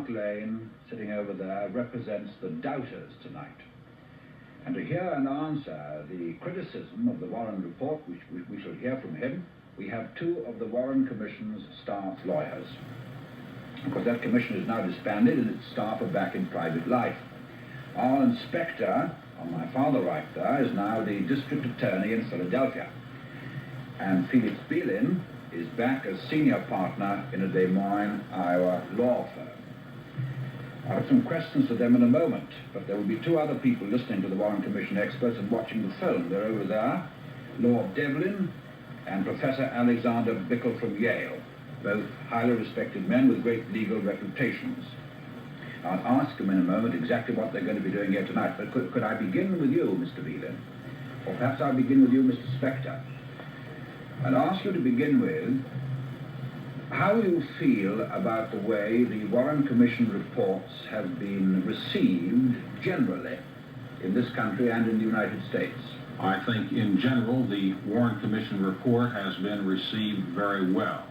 Mark Lane, sitting over there, represents the doubters tonight. And to hear and answer the criticism of the Warren report, which we shall hear from him, we have two of the Warren Commission's staff lawyers. Of course, that commission is now disbanded and its staff are back in private life. Arlen Spector, on my far right there, is now the district attorney in Philadelphia. And Felix Bielin is back as senior partner in a Des Moines, Iowa law firm. I have some questions for them in a moment, but there will be two other people listening to the Warren Commission experts and watching the film. They're over there, Lord Devlin and Professor Alexander Bickel from Yale, both highly respected men with great legal reputations. I'll ask them in a moment exactly what they're going to be doing here tonight, but could I begin with you, Mr. Bielin? Or perhaps I'll begin with you, Mr. Spector. I'd ask you to begin with how you feel about the way the Warren Commission reports have been received generally in this country and in the United States. I think in general the Warren Commission report has been received very well.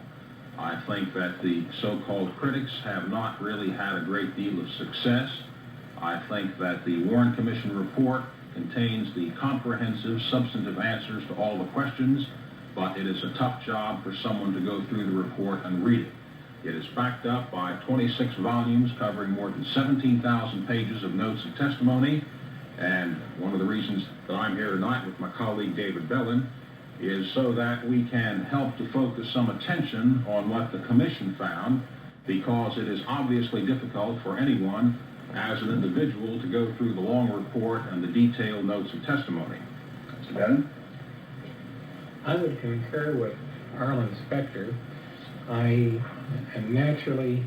I think that the so-called critics have not really had a great deal of success. I think that the Warren Commission report contains the comprehensive, substantive answers to all the questions, but it is a tough job for someone to go through the report and read it. It is backed up by 26 volumes covering more than 17,000 pages of notes and testimony, and one of the reasons that I'm here tonight with my colleague David Bellin is so that we can help to focus some attention on what the Commission found, because it is obviously difficult for anyone as an individual to go through the long report and the detailed notes and testimony. Mr. Bellin? I would concur with Arlen Spector. I am naturally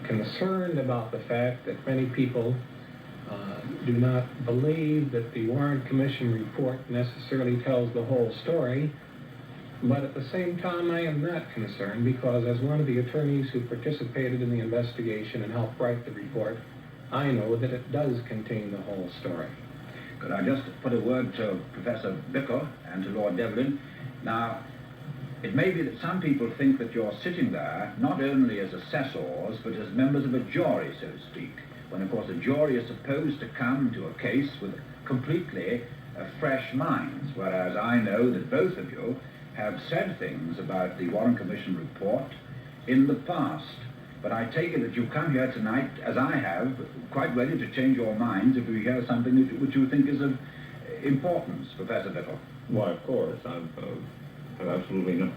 concerned about the fact that many people do not believe that the Warren Commission report necessarily tells the whole story, but at the same time I am not concerned, because as one of the attorneys who participated in the investigation and helped write the report, I know that it does contain the whole story. Could I just put a word to Professor Bickel and to Lord Devlin? Now, it may be that some people think that you're sitting there not only as assessors, but as members of a jury, so to speak, when of course a jury is supposed to come to a case with completely fresh minds, whereas I know that both of you have said things about the Warren Commission report in the past. But I take it that you come here tonight, as I have, quite ready to change your minds if you hear something which you think is of importance, Professor Bickel. Why, of course. I've absolutely no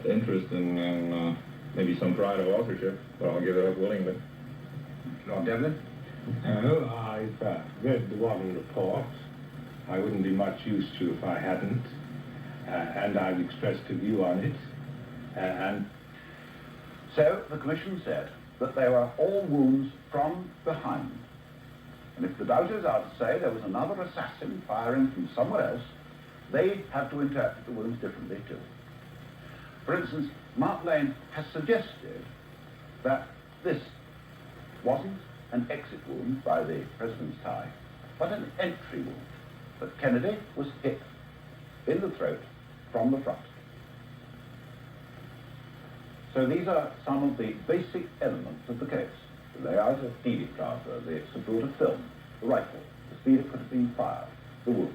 interest in maybe some pride of authorship, but I'll give it up willingly. Lord Devlin? No, I've read the Warren report. I wouldn't be much use to if I hadn't, and I've expressed a view on it, and So the Commission said that they were all wounds from behind. And if the doubters are to say there was another assassin firing from somewhere else, they have to interpret the wounds differently too. For instance, Mark Lane has suggested that this wasn't an exit wound by the president's tie, but an entry wound, that Kennedy was hit in the throat from the front. So these are some of the basic elements of the case. The layout of TV plaza, the support of film, the rifle, the speed it could have been fired, the wounds.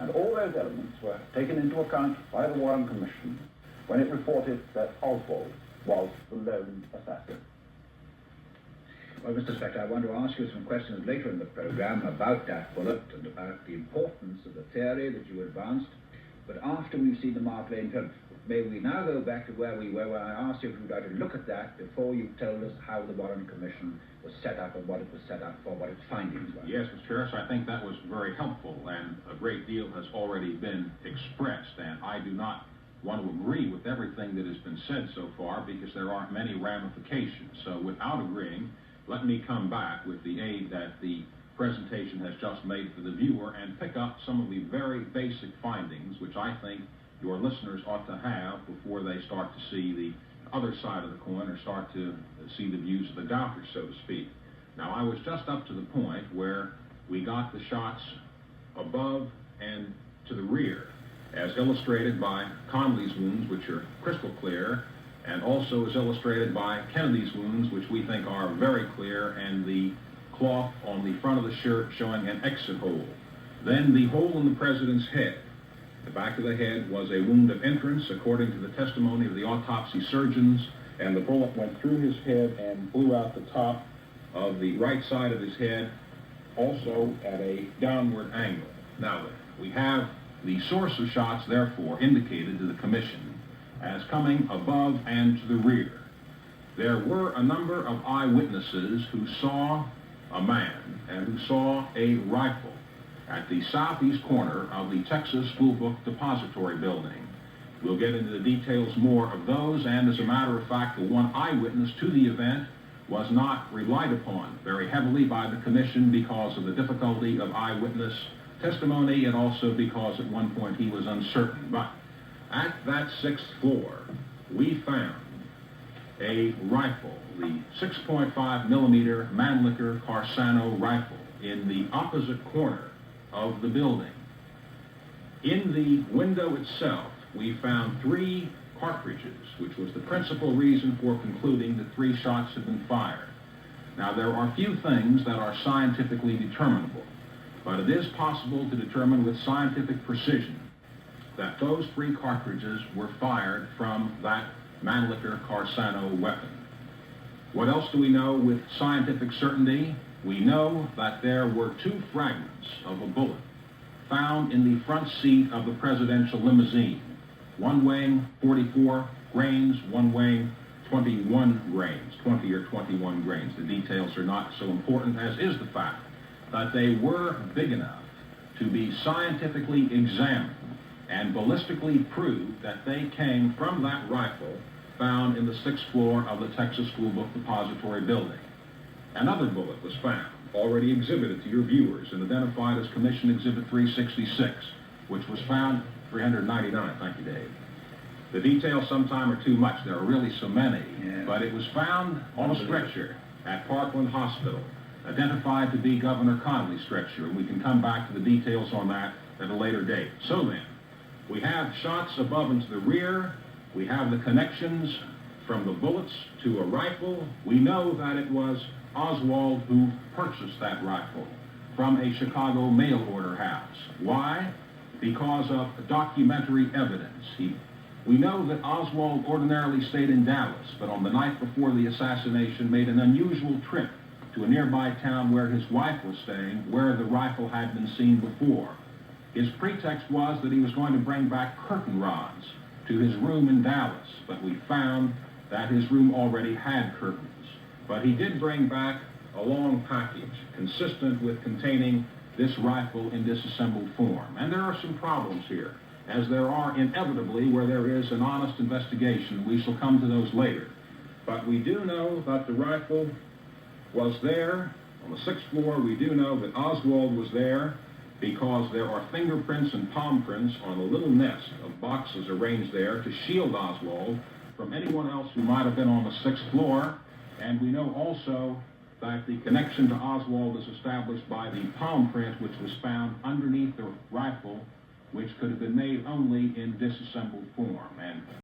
And all those elements were taken into account by the Warren Commission when it reported that Oswald was the lone assassin. Well, Mr. Spector, I want to ask you some questions later in the program about that bullet and about the importance of the theory that you advanced. But after we've seen the Mark Lane film, may we now go back to where we were when I asked you if you'd like to look at that before you told us how the Warren Commission was set up and what it was set up for, what its findings were. Yes, Mr. Harris, I think that was very helpful, and a great deal has already been expressed, and I do not want to agree with everything that has been said so far because there aren't many ramifications. So without agreeing, let me come back with the aid that the presentation has just made for the viewer and pick up some of the very basic findings which I think your listeners ought to have before they start to see the other side of the coin or start to see the views of the doubters, so to speak. Now, I was just up to the point where we got the shots above and to the rear, as illustrated by Conley's wounds, which are crystal clear, and also is illustrated by Kennedy's wounds, which we think are very clear, and the cloth on the front of the shirt showing an exit hole. Then the hole in the president's head. The back of the head was a wound of entrance, according to the testimony of the autopsy surgeons, and the bullet went through his head and blew out the top of the right side of his head, also at a downward angle. Now, we have the source of shots, therefore, indicated to the commission as coming above and to the rear. There were a number of eyewitnesses who saw a man and who saw a rifle at the southeast corner of the Texas School Book Depository building. We'll get into the details more of those, and as a matter of fact, the one eyewitness to the event was not relied upon very heavily by the commission because of the difficulty of eyewitness testimony, and also because at one point he was uncertain. But at that 6th floor, we found a rifle, the 6.5 millimeter Mannlicher Carsano rifle, in the opposite corner of the building. In the window itself, we found 3 cartridges, which was the principal reason for concluding that 3 shots had been fired. Now, there are few things that are scientifically determinable, but it is possible to determine with scientific precision that those 3 cartridges were fired from that Mannlicher Carsano weapon. What else do we know with scientific certainty? We know that there were 2 fragments of a bullet found in the front seat of the presidential limousine, one weighing 44 grains, one weighing 21 grains, 20 or 21 grains. The details are not so important, as is the fact that they were big enough to be scientifically examined and ballistically proved that they came from that rifle found in the 6th floor of the Texas School Book Depository building. Another bullet was found, already exhibited to your viewers, and identified as Commission Exhibit 366, which was found 399, thank you, Dave. The details sometime are too much. There are really so many. Yeah. But it was found on a stretcher at Parkland Hospital, identified to be Governor Connolly's stretcher, and we can come back to the details on that at a later date. So then, we have shots above and to the rear. We have the connections from the bullets to a rifle. We know that it was Oswald who purchased that rifle from a Chicago mail order house. Why? Because of documentary evidence. We know that Oswald ordinarily stayed in Dallas, but on the night before the assassination made an unusual trip to a nearby town where his wife was staying, where the rifle had been seen before. His pretext was that he was going to bring back curtain rods to his room in Dallas, but we found that his room already had curtains. But he did bring back a long package consistent with containing this rifle in disassembled form. And there are some problems here, as there are inevitably where there is an honest investigation. We shall come to those later. But we do know that the rifle was there on the 6th floor. We do know that Oswald was there because there are fingerprints and palm prints on a little nest of boxes arranged there to shield Oswald from anyone else who might have been on the 6th floor. And we know also that the connection to Oswald is established by the palm print which was found underneath the rifle, which could have been made only in disassembled form. And